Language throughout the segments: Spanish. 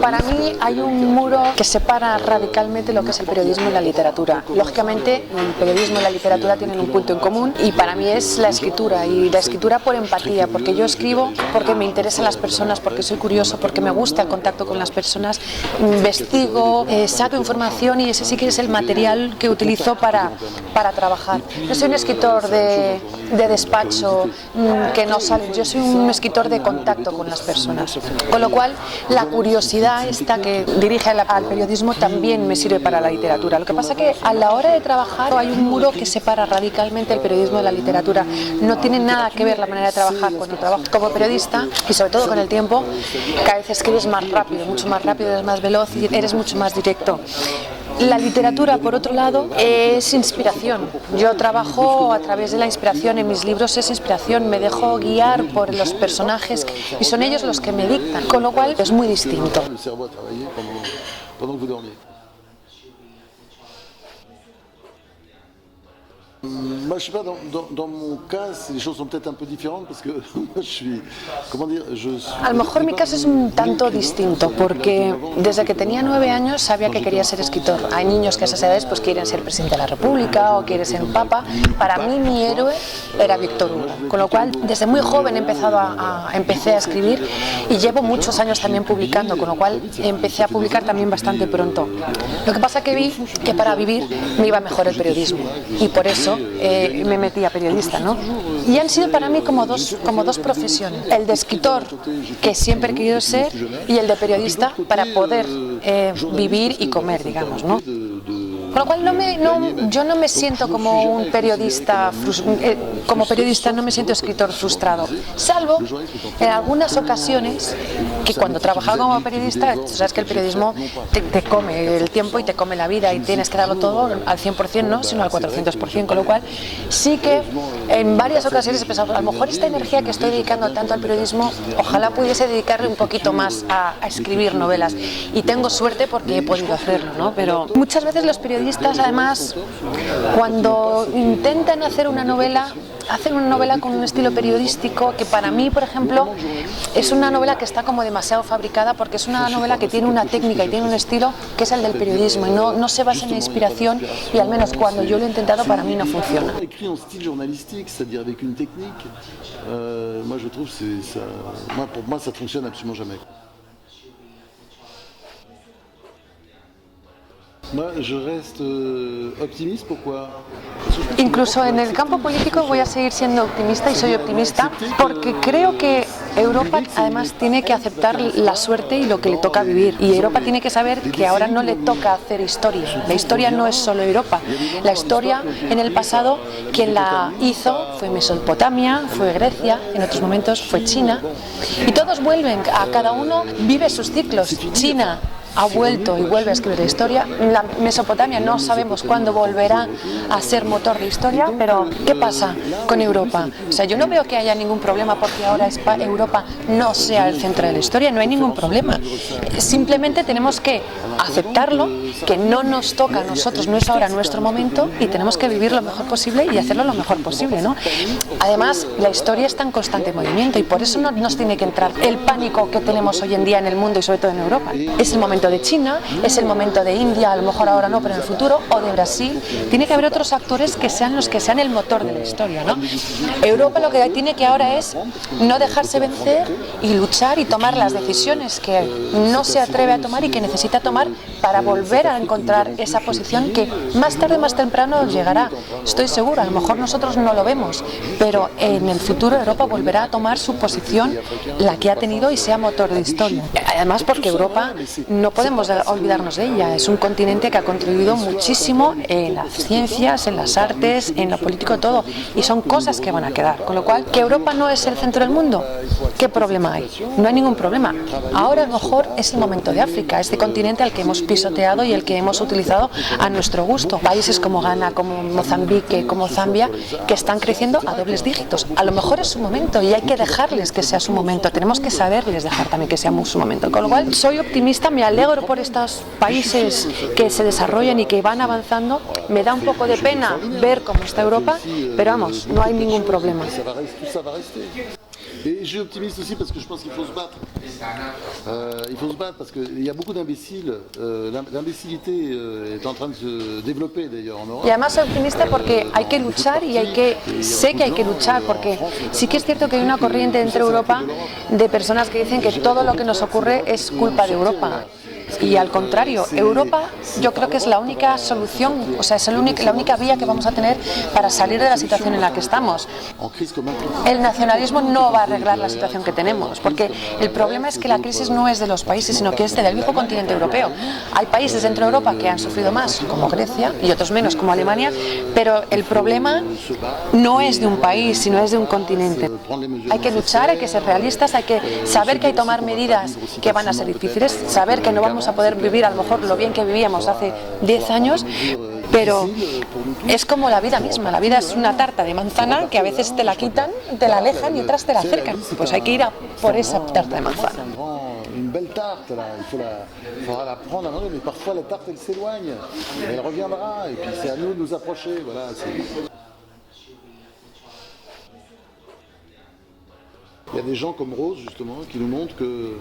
Para mí hay un muro que separa radicalmente lo que es el periodismo y la literatura. Lógicamente, el periodismo y la literatura tienen un punto en común y para mí es la escritura, y la escritura por empatía, porque yo escribo porque me interesan las personas, porque soy curioso, porque me gusta el contacto con las personas, investigo, saco información y ese sí que es el material que utilizo para trabajar. No soy un escritor de despacho que no sale, yo soy un escritor de contacto con las personas, con lo cual la curiosidad esta que dirige al periodismo también me sirve para la literatura. Lo que pasa que a la hora de trabajar hay un muro que separa radicalmente el periodismo de la literatura. No tiene nada que ver la manera de trabajar cuando trabajo como periodista, y sobre todo con el tiempo, cada vez escribes más rápido, mucho más rápido, eres más veloz y eres mucho más directo. La literatura, por otro lado, es inspiración. Yo trabajo a través de la inspiración, en mis libros es inspiración, me dejo guiar por los personajes y son ellos los que me dictan, con lo cual es muy distinto. Moi, je sais pas, dans mon cas, les choses sont peut-être un peu différentes parce que moi, je suis, comment dire, A lo mejor mi caso es un tanto distinto porque desde que tenía 9 años sabía que quería ser escritor. Hay niños que a esas edades pues quieren ser presidente de la República o quieren ser papa. Para mí mi héroe era Víctor Hugo, con lo cual desde muy joven empecé a escribir y llevo muchos años también publicando, con lo cual empecé a publicar también bastante pronto. Lo que pasa que vi que para vivir me iba mejor el periodismo y por eso me metí a periodista, ¿no? Y han sido para mí como dos profesiones, el de escritor, que siempre he querido ser, y el de periodista para poder vivir y comer, digamos, ¿no? Con lo cual yo no me siento como un periodista, como periodista no me siento escritor frustrado, salvo en algunas ocasiones que cuando trabajaba como periodista, tú sabes que el periodismo te come el tiempo y te come la vida y tienes que darlo todo al 100%, no, sino al 400%, con lo cual sí que en varias ocasiones he pensado, a lo mejor esta energía que estoy dedicando tanto al periodismo, ojalá pudiese dedicarle un poquito más a escribir novelas, y tengo suerte porque he podido hacerlo, ¿no? Pero muchas veces los periodistas además, cuando intentan hacer una novela, hacen una novela con un estilo periodístico que para mí, por ejemplo, es una novela que está como demasiado fabricada, porque es una novela que tiene una técnica y tiene un estilo que es el del periodismo y no se basa en la inspiración, y al menos cuando yo lo he intentado para mí no funciona. Pour moi, ça fonctionne absolument jamais. Incluso en el campo político voy a seguir siendo optimista, y soy optimista porque creo que Europa además tiene que aceptar la suerte y lo que le toca vivir, y Europa tiene que saber que ahora no le toca hacer historia. La historia no es solo Europa, la historia en el pasado quien la hizo fue Mesopotamia, fue Grecia, en otros momentos fue China, y todos vuelven, a cada uno vive sus ciclos. China ha vuelto y vuelve a escribir la historia. La Mesopotamia no sabemos cuándo volverá a ser motor de historia, pero ¿qué pasa con Europa? O sea, yo no veo que haya ningún problema porque ahora Europa no sea el centro de la historia, no hay ningún problema. Simplemente tenemos que aceptarlo, que no nos toca a nosotros, no es ahora nuestro momento, y tenemos que vivir lo mejor posible y hacerlo lo mejor posible, ¿no? Además, la historia está en constante movimiento y por eso no nos tiene que entrar el pánico que tenemos hoy en día en el mundo y sobre todo en Europa. Es el momento de China, es el momento de India, a lo mejor ahora no, pero en el futuro, o de Brasil. Tiene que haber otros actores que sean los que sean el motor de la historia, ¿no? Europa lo que tiene que ahora es no dejarse vencer y luchar y tomar las decisiones que no se atreve a tomar y que necesita tomar para volver a encontrar esa posición que más tarde o más temprano llegará. Estoy segura, a lo mejor nosotros no lo vemos, pero en el futuro Europa volverá a tomar su posición, la que ha tenido, y sea motor de historia. Además porque Europa no podemos olvidarnos de ella, es un continente que ha contribuido muchísimo en las ciencias, en las artes, en lo político, todo, y son cosas que van a quedar, con lo cual, ¿que Europa no es el centro del mundo? ¿Qué problema hay? No hay ningún problema. Ahora a lo mejor es el momento de África, este continente al que hemos pisoteado y el que hemos utilizado a nuestro gusto. Países como Ghana, como Mozambique, como Zambia, que están creciendo a dobles dígitos. A lo mejor es su momento y hay que dejarles que sea su momento, tenemos que saberles dejar también que sea su momento, con lo cual soy optimista, me alegro por estos países que se desarrollan y que van avanzando. Me da un poco de pena ver cómo está Europa, pero vamos, no hay ningún problema. Et je suis optimiste aussi parce que je pense qu'il faut se battre. Il faut se battre parce qu'il y a beaucoup d'imbéciles. L'imbécilité est en train de se développer d'ailleurs en Europe. Y además soy optimista porque hay que luchar y sé que hay que luchar porque sí que es cierto que hay una corriente dentro de Europa de personas que dicen que todo lo que nos ocurre es culpa de Europa. Y al contrario, Europa yo creo que es la única solución, o sea, es la única vía que vamos a tener para salir de la situación en la que estamos. El nacionalismo no va a arreglar la situación que tenemos, porque el problema es que la crisis no es de los países, sino que es del viejo continente europeo. Hay países dentro de Europa que han sufrido más, como Grecia, y otros menos, como Alemania, pero el problema no es de un país, sino es de un continente. Hay que luchar, hay que ser realistas, hay que saber que hay que tomar medidas que van a ser difíciles, saber que no vamos a poder vivir a lo mejor lo bien que vivíamos hace 10 años, pero es como la vida misma. La vida es una tarta de manzana que a veces te la quitan, te la alejan y otras te la acercan. Pues hay que ir a por esa tarta de manzana. Une belle tarte là, faudra la prendre à manger, mais parfois la tarte elle s'éloigne, elle reviendra et puis c'est à nous de nous approcher, voilà. Il y a des gens comme Rose justement qui nous montrent que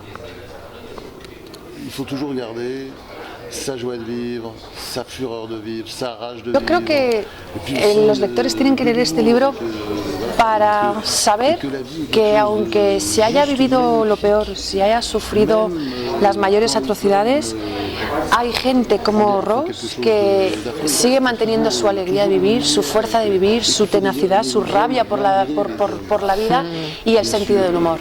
il faut toujours garder sa joie de vivre, sa fureur de vivre, sa rage de vivre. Yo creo que los lectores tienen que leer este libro para saber que aunque se haya vivido lo peor, se haya sufrido las mayores atrocidades, hay gente como Rose que sigue manteniendo su alegría de vivir, su fuerza de vivir, su tenacidad, su rabia por la vida y el sentido del humor.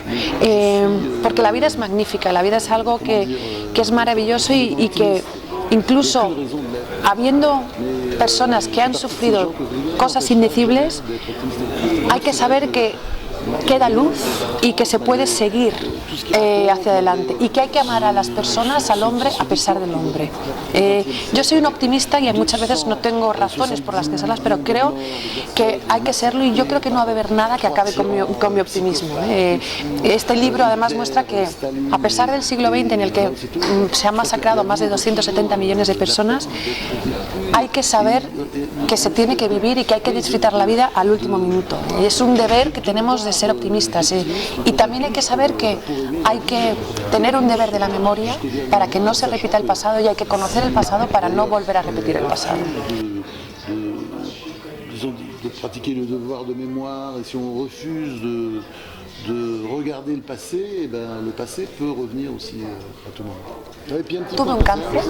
Porque la vida es magnífica, la vida es algo que es maravilloso y que incluso habiendo personas que han sufrido cosas indecibles, hay que saber que queda luz y que se puede seguir hacia adelante y que hay que amar a las personas, al hombre, a pesar del hombre. Yo soy un optimista y muchas veces no tengo razones por las que serlas, pero creo que hay que serlo y yo creo que no va a haber nada que acabe con mi optimismo. Este libro además muestra que a pesar del siglo XX en el que se han masacrado más de 270 millones de personas, hay que saber que se tiene que vivir y que hay que disfrutar la vida al último minuto. Y es un deber que tenemos de ser optimistas. Y también hay que saber que hay que tener un deber de la memoria para que no se repita el pasado y hay que conocer el pasado para no volver a repetir el pasado. De pratiquer le devoir de mémoire et si on refuse de regarder le passé, le passé peut revenir aussi à tout moment. Tuve un cáncer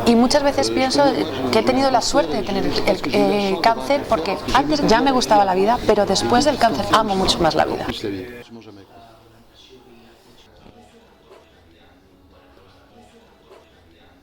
y muchas veces pienso que he tenido la suerte de tener el cáncer porque antes ya me gustaba la vida, pero después del cáncer amo mucho más la vida.